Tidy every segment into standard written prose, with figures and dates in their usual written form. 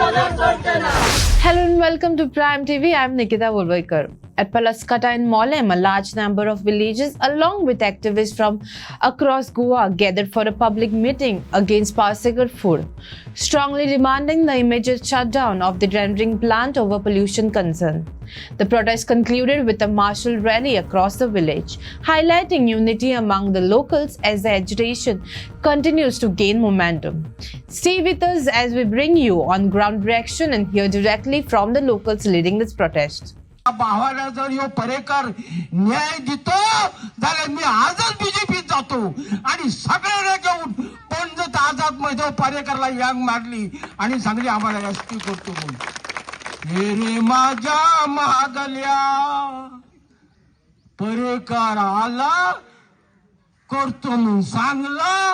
Hello and welcome to Prime TV. I'm Nikita Volvaikar. At Palaskata in Mollem, a large number of villages along with activists from across Goa gathered for a public meeting against Parsegar food, strongly demanding the immediate shutdown of the rendering plant over pollution concern. The protest concluded with a martial rally across the village, highlighting unity among the locals as the agitation continues to gain momentum. Stay with us as we bring you on ground reaction and hear directly from the locals leading this protest. भावाला जर यो परेकर न्याय देतो झाले मी आजच बीजेपीत जातो आणि सगळ्यांना घेऊन पंजत आझाद मध्ये परेकरला यांग मारली आणि सांगली आम्हाला एसटी करतो म्हणून हे रे माझ्या महागल्या परेकर आला करतो म्हणून सांगला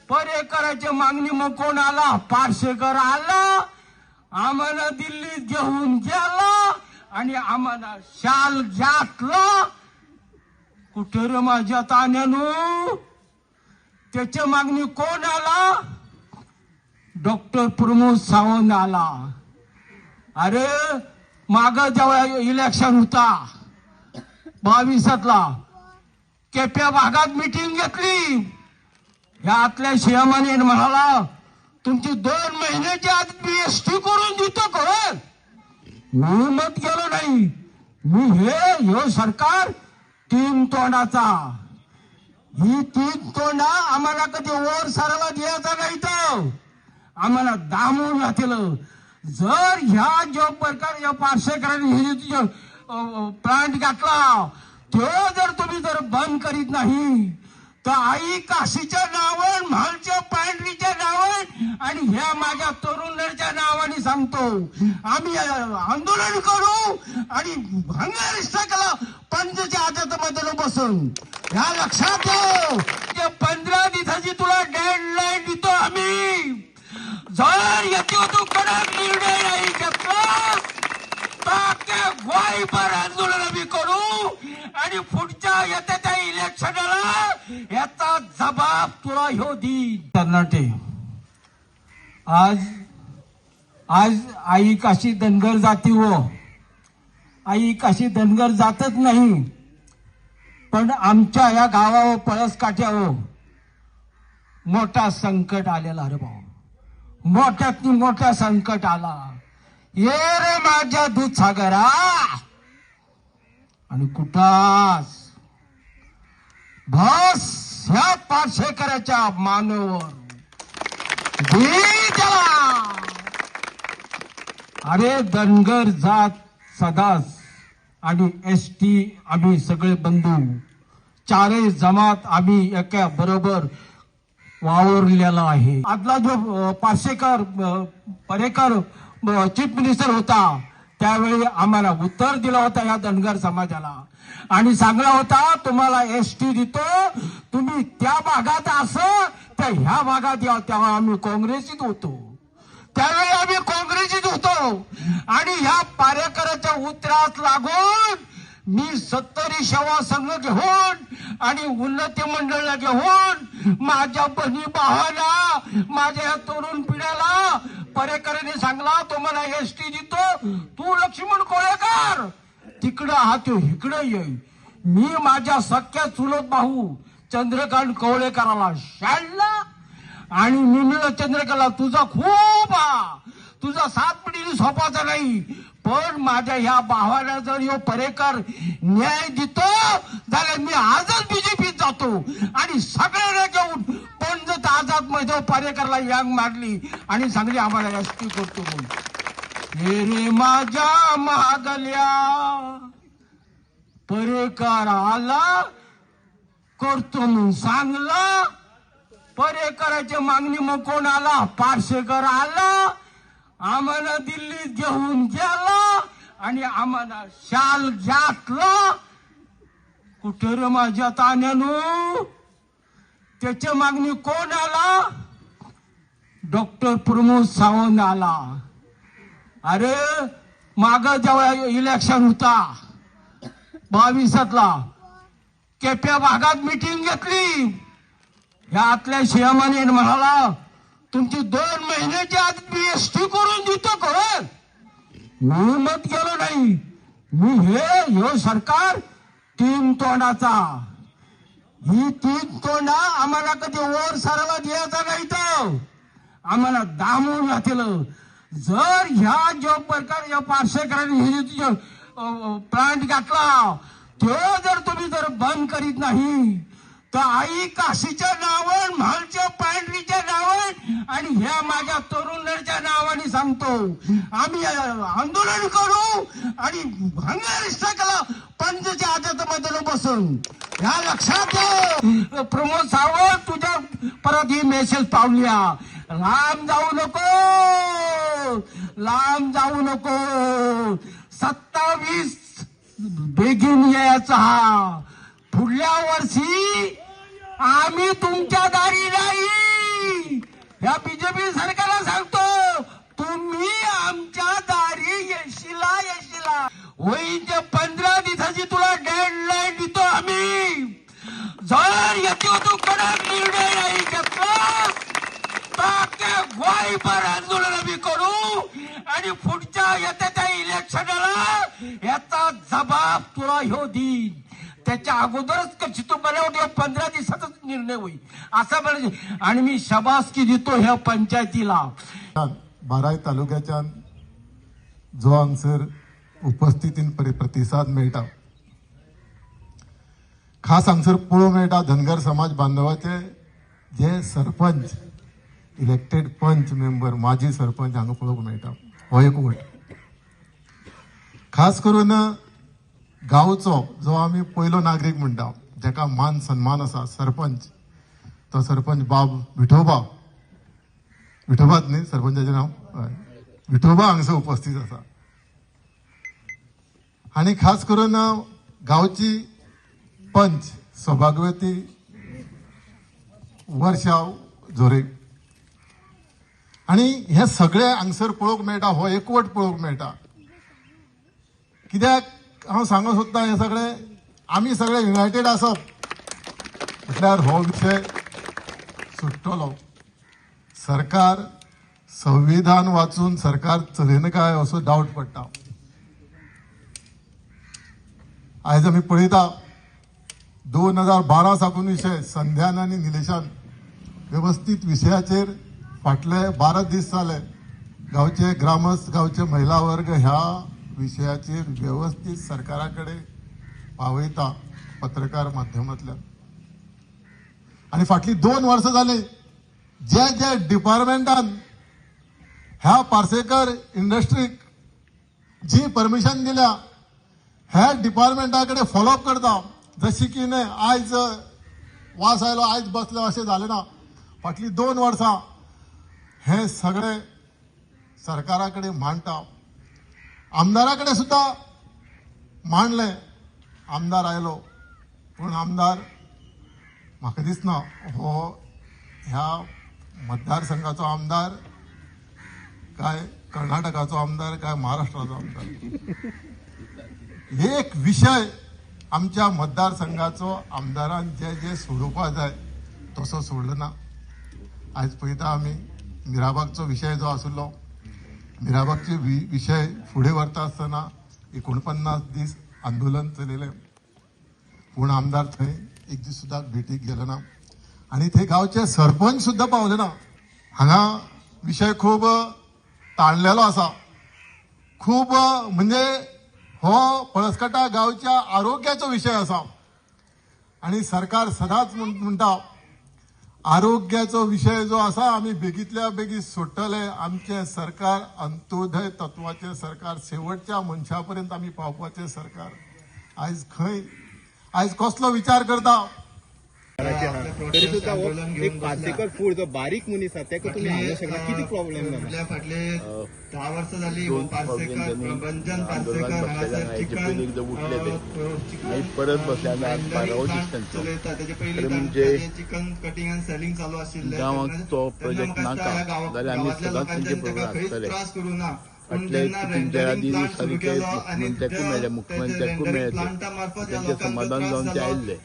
परेकराची मागणी मग कोण आला पारसेकर आला आम्हाला दिल्लीत घेऊन गेला आणि आम्हाला शाल घातला कुठे रे माझ्या तान्यानो त्याची मागणी कोण आला डॉक्टर प्रमोद सावंत आला अरे माग जेव्हा इलेक्शन होता 22ला केप्या भागात मीटिंग घेतली या आतल्या सीएमने म्हणाला तुमची 2 महिन्याची आधी बीएसटी करून देतो खरं मी मत गेलो नाही मी हे सरकार 3 तोंडाचा ही 3 तोंडा आम्हाला कधी वर साराला द्यायचा नाही तर आम्हाला दामून घातलं जर ह्या जो प्रकार या पार्सेकरांनी प्लांट घातला तो जर तुम्ही जर बंद करीत नाही तर आई काशीच्या नावान म्हालच्या पांढरीच्या नावान आणि ह्या माझ्या तरुणाच्या नावाने सांगतो आम्ही आंदोलन करू आणि भंगारिष्ठाला पंचच्या आदतमध्ये बसून ह्या लक्षात ठेव 15 दिवसाची तुला डेडलाईन देतो आम्ही जर याची तू कडक निर्णय नाही घेतला तर गोळीबार आंदोलन आम्ही करू आणि पुढच्या येत्या इलेक्शनला याचा जबाब तुला ह्यो दी कर्नाटक आज आई काशी धनगर जाती हो आई काशी धनगर जातच नाही पण आमच्या या गावावर पळसकाठ्यावर मोठा संकट आलेला रे भाऊ मोठ्यातनी मोठा संकट आला ये रे माझ्या दूधसागरा आणि कुठास बस ह्या पारसेकराच्या मानवावर त्याला अरे धनगर जात सदास आणि एसटी आम्ही सगळे बंधू चारही जमात आम्ही एका बरोबर वावरलेला आहे आदला जो पारसेकर परेकर चीफ मिनिस्टर होता त्यावेळी आम्हाला उत्तर दिला होता या धनगर समाजाला आणि सांगला होता तुम्हाला एसटी देतो तुम्ही त्या भागात असं तर ह्या भागात या तेव्हा आम्ही काँग्रेसीत होतो त्यावेळी आम्ही काँग्रेसीत होतो आणि ह्या पारेकराच्या उत्तरात लागून मी 70 सेवा संघ घेऊन आणि उन्नती मंडळाला घेऊन माझ्या बहिणी भावाला माझ्या तरुण पिढ्याला परेकरांनी सांगला तुम्हाला एसटी देतो तू लक्ष्मण कोळेकर तिकडं हात इकडं येई मी माझ्या सख्या चुलत भाऊ चंद्रकांत कवळेकराला शाळला आणि मी म्हणलं चंद्रकांतला तुझा खूप तुझा 7 पिढी सोपाचा नाही पण माझ्या ह्या भावाला जर यो परेकर न्याय देतो झाले मी आजच बीजेपीत जातो आणि सगळ्यांना घेऊन पंजत आझाद मध्ये परेकरला यांग मारली आणि सांगली आम्हाला एसटी करतो म्हणून हे रे माझ्या महागल्या परेकर आला करतो म्हणून सांगला परेकराची मागणी मग कोण आला पारसेकर आला आम्हाला दिल्लीत घेऊन गेला आणि आम्हाला शाल घातला कुठे रे माझ्या तान्यानो त्याची मागणी कोण आला डॉक्टर प्रमोद सावंत आला अरे माग जेव्हा इलेक्शन होता 22ला केप्या भागात मीटिंग घेतली या आतल्या सीएमने म्हणाला तुमची 2 महिन्याच्या आत मी एसटी करून देतो कोण मी मत केलं नाही. मी हे सरकार 3 तोंडाचा ही 3 तोंडा आम्हाला कधी वर साराला द्यायचा नाही तर आम्हाला दामून घातलं. जर ह्या जो प्रकार या पार्सेकरांनी हे प्लांट घातला तो जर तुम्ही जर बंद करीत नाही तर आई काशीच्या नावान म्हालच्या पांढरीच्या नावान आणि ह्या माझ्या तरुणाच्या नावाने सांगतो आम्ही आंदोलन करू आणि भंगारिष्ठाला पंचच्या आदतमधून बसून ह्या लक्षात ठेव. प्रमोद सावंत तुझ्या परत ही मेसेज पावल्या लांब जाऊ नको 27 बेगीन यायचा हा. पुढल्या वर्षी आम्ही तुमच्या दारी नाही. या बीजेपी सरकारला सांगतो तुम्ही आमच्या दारी येशीला होईच्या 15 दिवसाची तुला डेडलाईन देतो आम्ही. जर याची तू कडक निर्णय नाही घेतला गोळीबार आंदोलन आम्ही करू आणि पुढच्या येत्या इलेक्शनला याचा जबाब तुला ह्यो देईन. त्याच्या अगोदरच कशी तू बनवते 15 दिवसाचाच निर्णय होईल असं म्हणजे. आणि मी शाबासकी देतो ह्या पंचायतीला. 12 तालुक्याच्या जो हांगसर उपस्थितीन प्रतिसाद मेळटा खास हांगसर पळोवंक मेळटा धनगर समाज बांधवाचे जे सरपंच इलेक्टेड पंच मेंबर माजी सरपंच हांगा पळोवंक मेळटा. हो एक वट खास करून गांवचो जो आमी पयलो नागरीक म्हणटा जाका मान सन्मान आसा सरपंच तो सरपंच बाब विठोबाच न्ही सरपंचाचें नांव हय विठोबा हांगसर उपस्थित आसा. आनी खास करून गांवची पंच सौभाग्यवती वर्षा जोरे आणि हे सगळे हांगसर पळोवंक मेळटा. हो एकवट पळोवंक मेळटा. कित्याक हांव सांगूंक सोदतां हे सगळे आमी सगळे युनायटेड आसप म्हटल्यार हो विशय सुट्टलो. सरकार संविधान वाचून सरकार चलयना काय असो डावट पडटा. आयज आमी पळयता 2012 साकून विशय संध्यान आनी निलेशान व्यवस्थीत विशयाचेर फाटले 12 दीस जाले गांवचे ग्रामस्थ गांवचे महिला वर्ग ह्या विशयाचेर व्यवस्थीत सरकारा कडेन पावयता पत्रकार माध्यमांतल्यान. आनी फाटली 2 वर्सां जाली जे डिपार्टमेंटान ह्या पार्सेकर इंडस्ट्रीक जी परमिशन दिल्या ह्या डिपार्टमेंटा कडेन फॉलोअप करता. जशी की न्हय आयज वास आयलो आयज बसलो अशें जालें ना. फाटली 2 वर्सां हे सगळे सरकारा कडेन मांडटा. आमदारा कडेन सुद्दां मांडले. आमदार आयलो पूण आमदार म्हाका दिसना हो ह्या मतदारसंघाचो आमदार काय कर्नाटकाचो आमदार काय महाराष्ट्राचो आमदार. एक विशय आमच्या मतदारसंघाचो आमदारान जे सोडोवपा जाय तसो सोडलो ना. आयज पळयता आमी मिराबागचो विशय जो आशिल्लो मिराबागचे विशय फुडें व्हरता आसतना 49 दीस आंदोलन चलयलें पूण आमदार थंय एक दीस सुद्दां भेटीक गेलो ना. आनी थंय गांवचे सरपंच सुद्दां पावले ना. हांगा विशय खूब ताणलेलो आसा. खूब म्हणजे हो पळसकटा गांवच्या आरोग्याचो विशय आसा. आनी सरकार सदांच म्हणटा आरोग्याचो विशय जो आसा आमी बेगींतल्या बेगीन सोडटले. आमचे सरकार अंत्योदय तत्वाचे सरकार शेवटच्या मनशा पर्यंत आमी पावपाचे सरकार. आयज खंय आयज कसलो विचार करता. तरी सुद्धा एक पार्सेकर फूड जो बारीक मनीस आसा तेका तुम्ही हांगू शकता किती प्रॉब्लेम आपल्या फाटले 10 वर्सां जाली पार्सेकर प्रबंधन पार्सेकर हांगासर चिकन परत बसल्या चलयता. तेजे पयलीं म्हणजे चिकन कटिंग आनी सेलिंग चालू आशिल्लें. गांवांत तो प्रोजेक्ट नाका जाल्यार आमी सदांच तेंचे बरोबर आसतले. त्रास करूं ना फाटले 3-4 दीस सारखे मुख्यमंत्र्याकूय मेळ्ळे मुख्यमंत्र्याकूय मेळ्ळे त्यांचे समाधान जावन ते आयिल्ले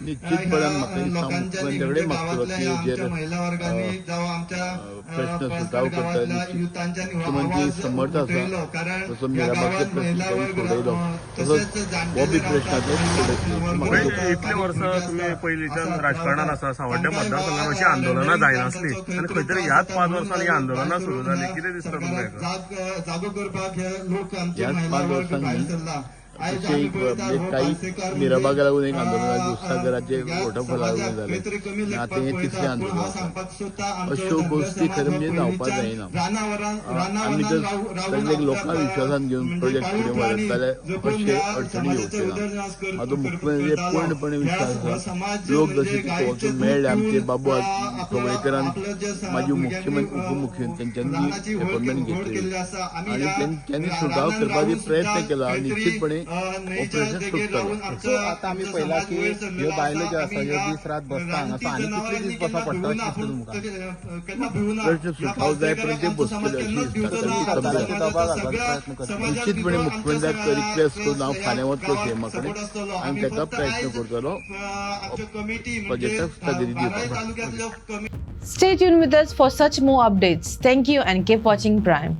निश्चितपणान म्हाका दिसता मुख्यमंत्र्या कडेन मागतलो की हेजेर प्रश्न सुटाव करता मुख्यमंत्री समर्थ आसा तसो मिराबाचे प्रश्न सोडयलो तसोच हो बी प्रश्नाचेर सोडयतलो इतले वर्सां तुम्ही पयलींच्यान राजकारणान आसा सावड्ड्या मतदारसंघात अशी आंदोलनां जायनासली आनी खंय तरी ह्याच 5 वर्सांनी ही आंदोलनां सुरू जाली कितें दिसता तुमकां जागो करपाक हे लोक आमचे ह्याच 5 महिलांवर वर्सांनी भायर सरला आयज अशें आमी एक पळयता म्हणजे हो काही पार्सेकार मिराबागा लागून एक आंदोलन जालें दुधसागराचे वॉटरफॉला लागून जालें खंय तरी कमी आनी लेखपाक आतां हें पळयता. तिसरें पूण आंदोलन हांव आसा. सांगपाक सोदता अश्यो गोश्टी खरें म्हणजे जावपाक जायना आमी जर सगळे लोकां विश्वासान घेवन प्रोजेक्ट फुडें व्हरत जाल्यार अशे अडचणी येवच्यो ना म्हाजो मुख्यमंत्री पूर्णपणे विश्वास आसा लोक जशे वचून मेळ्ळे आमचे बाबू खवळेकरान माजी उपमुख्यमंत्री तेंच्यांनी अपॉइंटमेंट घेतली आनी त्यांनी सुटाव करपाचो प्रयत्न केला निश्चितपणे ऑपरेशन सुटतलो सो आता आम्ही पहिला की ह्यो बायलो ज्यो आसा ह्यो दीस रात बसता हांगासर आनी कितले दीस बसप पडटा अशें दिसता तुमकां प्रश्न सुटाव जाय पर्यंत ते बसतले अशी दिसता सरकाराचे दबाव घालपाचो प्रयत्न करता निश्चितपणे मुख्यमंत्र्याक रिक्वेस्ट करून हांव फाल्यां वतलो सीएमा कडेन आनी ताका प्रयत्न करतलो प्रोजेक्टाक स्थगिती दिवपाक Stay tuned with us for such more updates. Thank you and keep watching Prime.